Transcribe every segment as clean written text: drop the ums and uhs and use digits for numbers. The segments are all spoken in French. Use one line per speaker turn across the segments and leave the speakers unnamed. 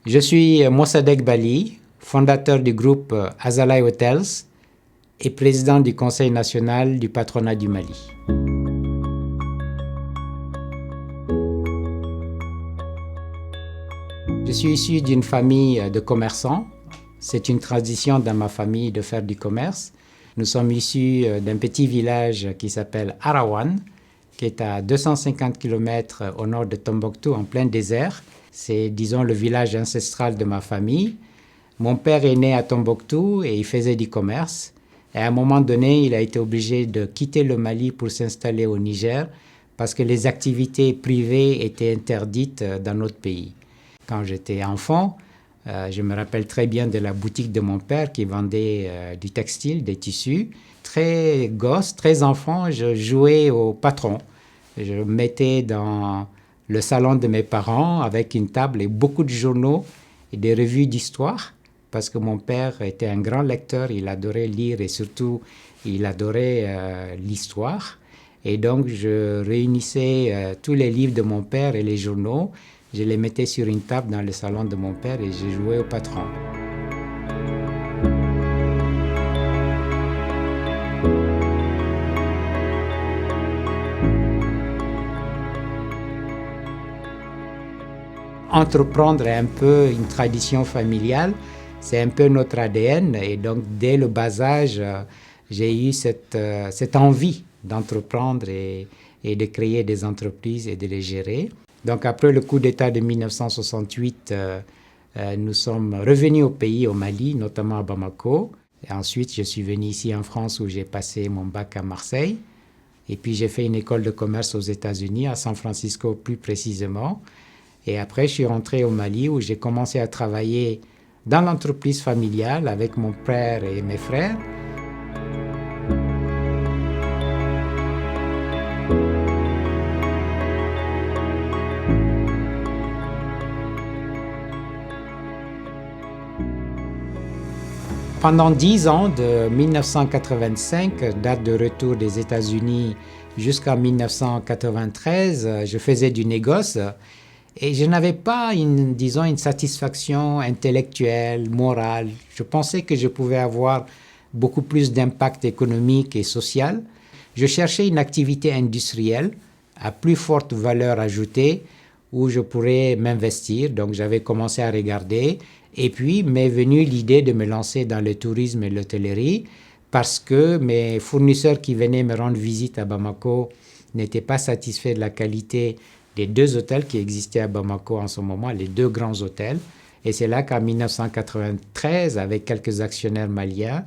Je suis Mossadegh Bali, fondateur du groupe Azalai Hotels et président du Conseil national du patronat du Mali. Je suis issu d'une famille de commerçants. C'est une tradition dans ma famille de faire du commerce. Nous sommes issus d'un petit village qui s'appelle Arawan, qui est à 250 km au nord de Tombouctou, en plein désert. C'est, disons, le village ancestral de ma famille. Mon père est né à Tombouctou et il faisait du commerce. Et à un moment donné, il a été obligé de quitter le Mali pour s'installer au Niger parce que les activités privées étaient interdites dans notre pays. Quand j'étais enfant, je me rappelle très bien de la boutique de mon père qui vendait du textile, des tissus. Très gosse, très enfant, je jouais au patron. Je me mettais dans le salon de mes parents avec une table et beaucoup de journaux et des revues d'histoire parce que mon père était un grand lecteur, il adorait lire et surtout il adorait l'histoire. Et donc je réunissais tous les livres de mon père et les journaux. Je les mettais sur une table dans le salon de mon père et je jouais au patron. Entreprendre est un peu une tradition familiale, c'est un peu notre ADN et donc dès le bas âge, j'ai eu cette envie d'entreprendre et de créer des entreprises et de les gérer. Donc après le coup d'État de 1968, nous sommes revenus au pays, au Mali, notamment à Bamako. Et ensuite, je suis venu ici en France où j'ai passé mon bac à Marseille. Et puis j'ai fait une école de commerce aux États-Unis, à San Francisco plus précisément. Et après, je suis rentré au Mali où j'ai commencé à travailler dans l'entreprise familiale avec mon père et mes frères. Pendant 10 ans, de 1985, date de retour des États-Unis, jusqu'en 1993, je faisais du négoce et je n'avais pas, une satisfaction intellectuelle, morale. Je pensais que je pouvais avoir beaucoup plus d'impact économique et social. Je cherchais une activité industrielle à plus forte valeur ajoutée où je pourrais m'investir. Donc j'avais commencé à regarder. Et puis m'est venue l'idée de me lancer dans le tourisme et l'hôtellerie parce que mes fournisseurs qui venaient me rendre visite à Bamako n'étaient pas satisfaits de la qualité des 2 hôtels qui existaient à Bamako en ce moment, les 2 grands hôtels. Et c'est là qu'en 1993, avec quelques actionnaires maliens,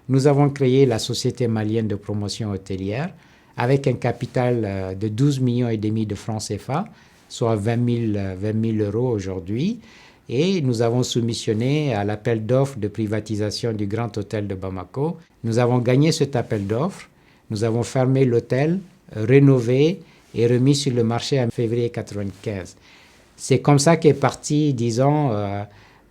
nous avons créé la Société malienne de promotion hôtelière avec un capital de 12,5 millions de francs CFA, soit 20 000 euros aujourd'hui. Et nous avons soumissionné à l'appel d'offres de privatisation du Grand Hôtel de Bamako. Nous avons gagné cet appel d'offres. Nous avons fermé l'hôtel, rénové et remis sur le marché en février 1995. C'est comme ça qu'est partie, disons,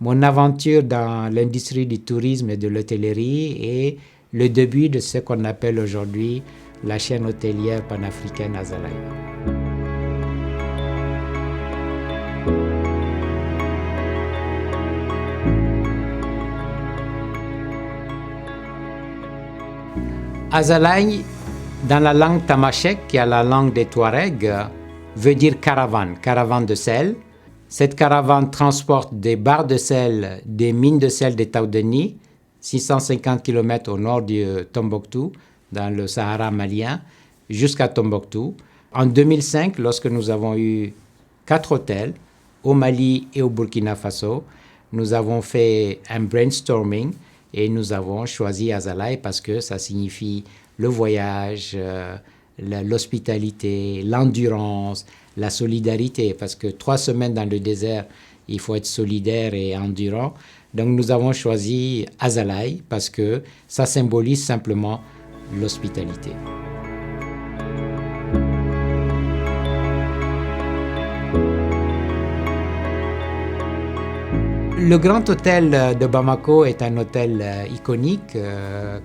mon aventure dans l'industrie du tourisme et de l'hôtellerie et le début de ce qu'on appelle aujourd'hui la chaîne hôtelière panafricaine Azalai. Azalai, dans la langue tamashek, qui est la langue des Touaregs, veut dire caravane, caravane de sel. Cette caravane transporte des barres de sel des mines de sel de Taoudeni, 650 km au nord de Tombouctou, dans le Sahara malien, jusqu'à Tombouctou. En 2005, lorsque nous avons eu 4 hôtels au Mali et au Burkina Faso, nous avons fait un brainstorming et nous avons choisi Azalai parce que ça signifie le voyage, l'hospitalité, l'endurance, la solidarité. Parce que 3 semaines dans le désert, il faut être solidaire et endurant. Donc nous avons choisi Azalai parce que ça symbolise simplement l'hospitalité. Le Grand Hôtel de Bamako est un hôtel iconique,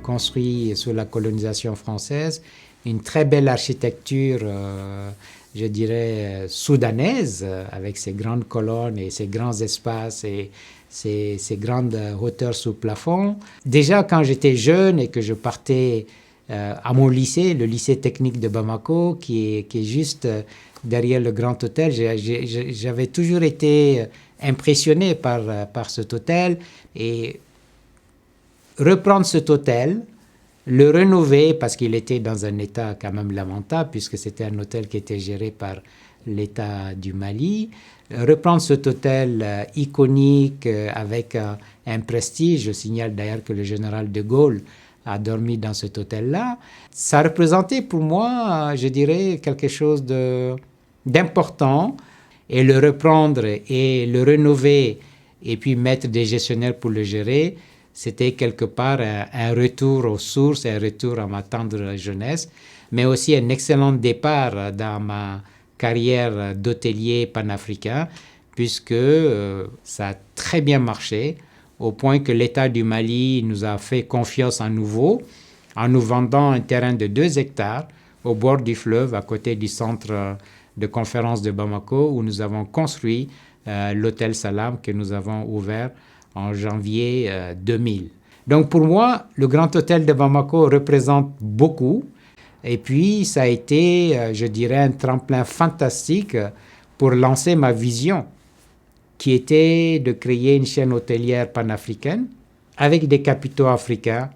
construit sous la colonisation française, une très belle architecture je dirais, soudanaise, avec ses grandes colonnes et ses grands espaces et ces grandes hauteurs sous plafond. Déjà, quand j'étais jeune et que je partais à mon lycée, le lycée technique de Bamako, qui est juste derrière le Grand Hôtel, j'avais toujours été impressionné par cet hôtel. Et reprendre cet hôtel, le rénover, parce qu'il était dans un état quand même lamentable, puisque c'était un hôtel qui était géré par l'État du Mali. Reprendre cet hôtel iconique avec un prestige, je signale d'ailleurs que le général de Gaulle a dormi dans cet hôtel-là, ça représentait pour moi, je dirais, quelque chose d'important. Et le reprendre et le rénover et puis mettre des gestionnaires pour le gérer, c'était quelque part un retour aux sources, un retour à ma tendre jeunesse, mais aussi un excellent départ dans ma carrière d'hôtelier panafricain, puisque ça a très bien marché, au point que l'État du Mali nous a fait confiance à nouveau, en nous vendant un terrain de 2 hectares au bord du fleuve, à côté du centre de conférence de Bamako, où nous avons construit l'hôtel Salam que nous avons ouvert en janvier 2000. Donc pour moi, le Grand Hôtel de Bamako représente beaucoup. Et puis, ça a été, je dirais, un tremplin fantastique pour lancer ma vision, qui était de créer une chaîne hôtelière panafricaine avec des capitaux africains,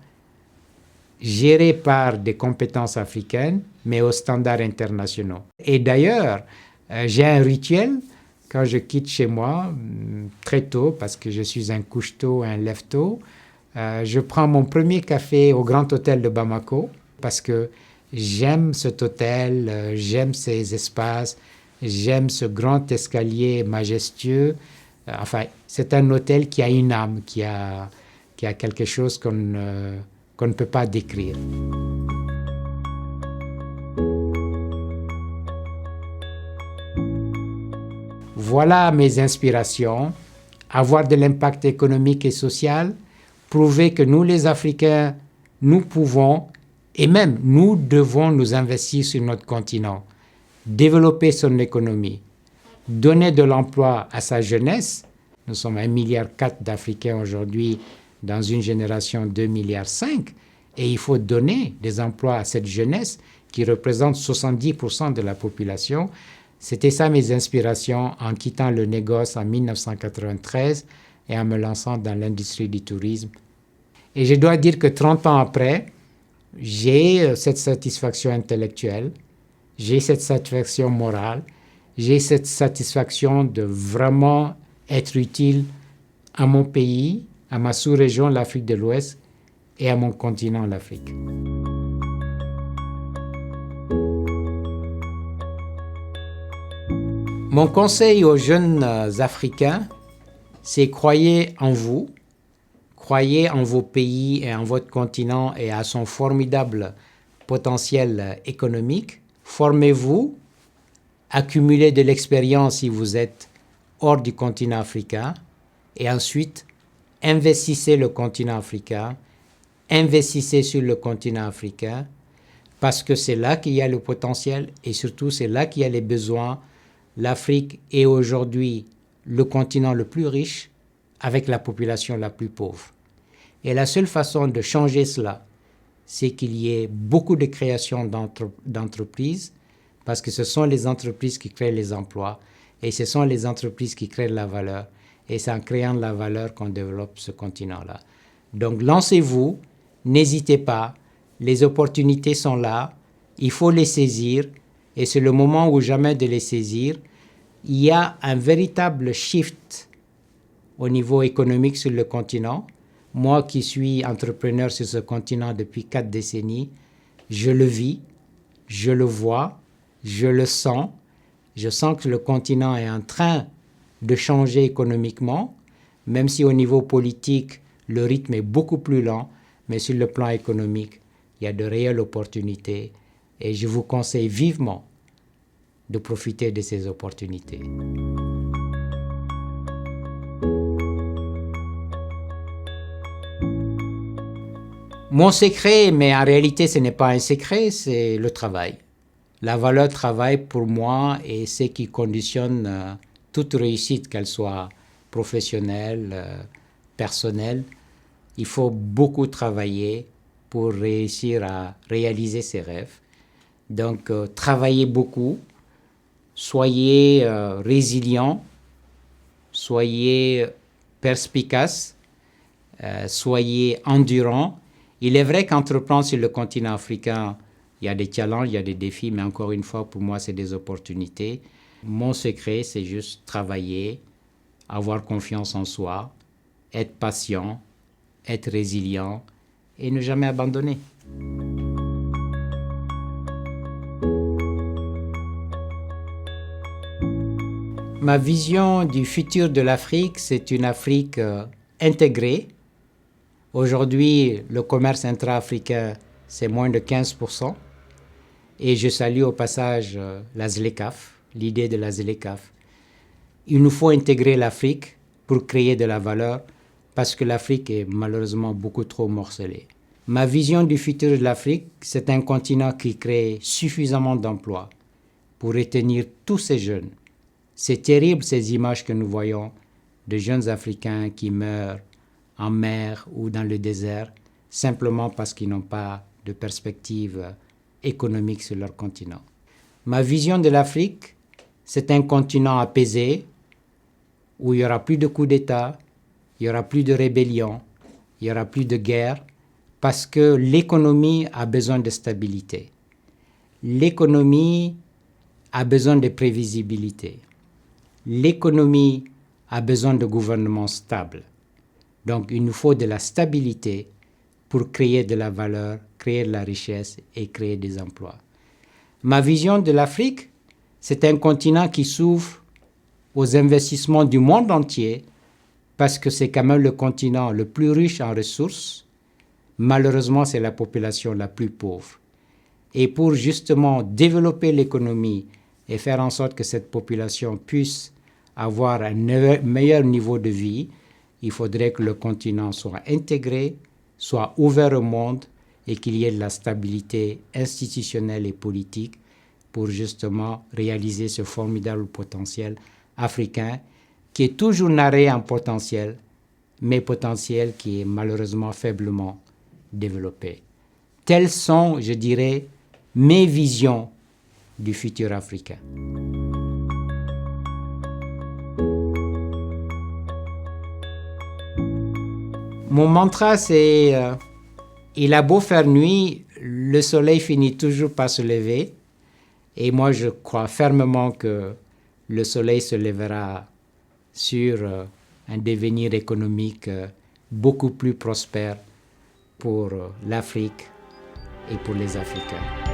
gérée par des compétences africaines, mais aux standards internationaux. Et d'ailleurs, j'ai un rituel quand je quitte chez moi, très tôt, parce que je suis un couche-tôt, un lève-tôt. Je prends mon premier café au Grand Hôtel de Bamako, parce que j'aime cet hôtel, j'aime ses espaces, j'aime ce grand escalier majestueux. Enfin, c'est un hôtel qui a une âme, qui a quelque chose qu'on ne peut pas décrire. Voilà mes inspirations, avoir de l'impact économique et social, prouver que nous les Africains, nous pouvons et même nous devons nous investir sur notre continent, développer son économie, donner de l'emploi à sa jeunesse. Nous sommes 1,4 milliard d'Africains aujourd'hui dans une génération 2,5 milliards et il faut donner des emplois à cette jeunesse qui représente 70% de la population. C'était ça mes inspirations en quittant le négoce en 1993 et en me lançant dans l'industrie du tourisme. Et je dois dire que 30 ans après, j'ai cette satisfaction intellectuelle, j'ai cette satisfaction morale, j'ai cette satisfaction de vraiment être utile à mon pays, à ma sous-région, l'Afrique de l'Ouest, et à mon continent, l'Afrique. Mon conseil aux jeunes Africains, c'est croyez en vous, croyez en vos pays et en votre continent et à son formidable potentiel économique. Formez-vous, accumulez de l'expérience si vous êtes hors du continent africain et ensuite investissez le continent africain, investissez sur le continent africain parce que c'est là qu'il y a le potentiel et surtout c'est là qu'il y a les besoins. L'Afrique est aujourd'hui le continent le plus riche avec la population la plus pauvre. Et la seule façon de changer cela, c'est qu'il y ait beaucoup de création d'entreprises parce que ce sont les entreprises qui créent les emplois et ce sont les entreprises qui créent la valeur. Et c'est en créant de la valeur qu'on développe ce continent-là. Donc lancez-vous, n'hésitez pas, les opportunités sont là, il faut les saisir. Et c'est le moment ou jamais de les saisir. Il y a un véritable shift au niveau économique sur le continent. Moi qui suis entrepreneur sur ce continent depuis 4 décennies, je le vis, je le vois, je le sens. Je sens que le continent est en train de changer économiquement, même si au niveau politique, le rythme est beaucoup plus lent, mais sur le plan économique, il y a de réelles opportunités. Et je vous conseille vivement de profiter de ces opportunités. Mon secret, mais en réalité ce n'est pas un secret, c'est le travail. La valeur travail, pour moi, est ce qui conditionne toute réussite, qu'elle soit professionnelle, personnelle. Il faut beaucoup travailler pour réussir à réaliser ses rêves. Donc, travaillez beaucoup, soyez résilient, soyez perspicace, soyez endurant. Il est vrai qu'entreprendre sur le continent africain, il y a des challenges, il y a des défis, mais encore une fois, pour moi, c'est des opportunités. Mon secret, c'est juste travailler, avoir confiance en soi, être patient, être résilient et ne jamais abandonner. Ma vision du futur de l'Afrique, c'est une Afrique intégrée. Aujourd'hui, le commerce intra-africain, c'est moins de 15%. Et je salue au passage la ZLECAf, l'idée de la ZLECAf. Il nous faut intégrer l'Afrique pour créer de la valeur parce que l'Afrique est malheureusement beaucoup trop morcelée. Ma vision du futur de l'Afrique, c'est un continent qui crée suffisamment d'emplois pour retenir tous ces jeunes. C'est terrible ces images que nous voyons de jeunes Africains qui meurent en mer ou dans le désert simplement parce qu'ils n'ont pas de perspective économique sur leur continent. Ma vision de l'Afrique, c'est un continent apaisé où il n'y aura plus de coups d'État, il n'y aura plus de rébellion, il n'y aura plus de guerre parce que l'économie a besoin de stabilité. L'économie a besoin de prévisibilité. L'économie a besoin de gouvernement stable. Donc, il nous faut de la stabilité pour créer de la valeur, créer de la richesse et créer des emplois. Ma vision de l'Afrique, c'est un continent qui s'ouvre aux investissements du monde entier parce que c'est quand même le continent le plus riche en ressources. Malheureusement, c'est la population la plus pauvre. Et pour justement développer l'économie et faire en sorte que cette population puisse avoir un meilleur niveau de vie, il faudrait que le continent soit intégré, soit ouvert au monde et qu'il y ait de la stabilité institutionnelle et politique pour justement réaliser ce formidable potentiel africain qui est toujours narré en potentiel, mais potentiel qui est malheureusement faiblement développé. Telles sont, je dirais, mes visions du futur africain. Mon mantra, c'est il a beau faire nuit, le soleil finit toujours par se lever. Et moi, je crois fermement que le soleil se lèvera sur un devenir économique beaucoup plus prospère pour l'Afrique et pour les Africains.